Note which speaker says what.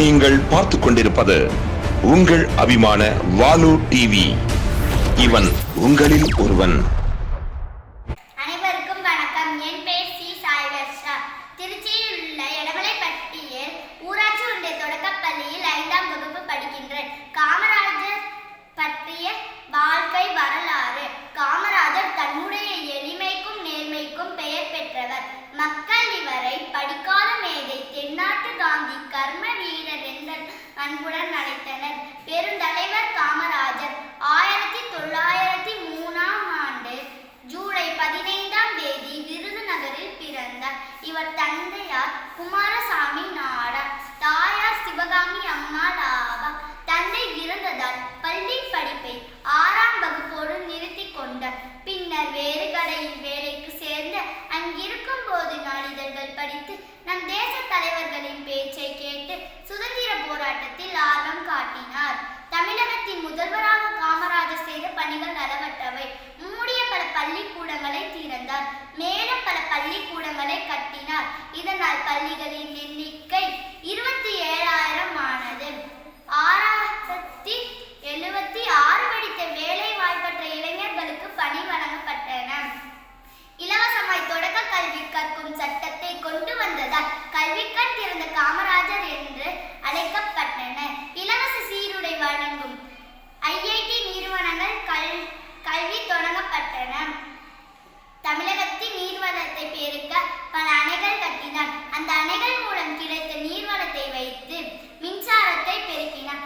Speaker 1: நீங்கள் பார்த்து கொண்டிருப்பது உங்கள் அபிமான வாலு டிவி. இவன் உங்களில் ஒருவன்.
Speaker 2: அனைவருக்கும் வணக்கம். என் பெயர் சி சாய்வர்ஷா. திருச்சியில் உள்ள எடமலைப்பட்டியில் ஊராட்சி ஒன்றிய தொடக்கப்பள்ளியில் 5ஆம் வகுப்பு படிக்கின்றேன். காமராஜர் பற்றிய வாழ்க்கை வரலாறு. காமராஜர் தன்னுடைய எளிமைக்கும் நேர்மைக்கும் பெயர் பெற்றவர். மக்கள் இவரை படிக்காத மேதை, தென்னாட்டு காந்தி, கர்ம வீரர் என்று அன்புடன் அழைத்தனர். பெருந்தலைவர் காமராஜர் 1903ஆம் ஆண்டு ஜூலை 15ஆம் தேதி விருதுநகரில் பிறந்தார். இவர் தந்தையார் குமாரசாமி நாடார், தாயார் சிவகாமி அம்மாள் ஆவார். தந்தை இறந்ததால் பள்ளி படிப்பை 6ஆம் வகுப்போடு நிறுத்தி கொண்டார். பின்னர் வேறு கடையில் வேலைக்கு சேர்ந்து அங்கிருக்கும் போது நாளிதழ்கள் படித்து நம் தேச தலைவர்களின் பேச்சை கேட்டு சுதந்திர போராட்டத்தில் ஆர்வம் காட்டினார். தமிழகத்தின் முதல்வராக காமராஜர் செய்த பணிகள் அளவற்றவை. மூடிய பல பள்ளிக்கூடங்களை திறந்தார். மேலும் பல பள்ளிக்கூடங்களை கட்டினார். இதனால் பள்ளிகளின் எண்ணிக்கை 27,000 ஆனது. 676 படித்த வேலை வாய்ப்பற்ற இளைஞர்களுக்கு பணி வழங்கப்பட்டன. இலவசமாய் தொடக்க கல்வி கற்கும் சட்டத்தை கொண்டு வந்ததால் கல்விக்கண் திறந்த காமராஜர் என்று அழைக்கப்பட்டன. இலவச சீருடை வழங்கும் ஐஐடி நிறுவனங்கள் கல்வி தொடங்கப்பட்டன. தமிழகத்தின் நீர்வளத்தை பெருக்க பல அணைகள் கட்டினார். அந்த அணைகள் மூலம் கிடைத்த நீர்வளத்தை வைத்து மின்சாரத்தை பெருக்கினார்.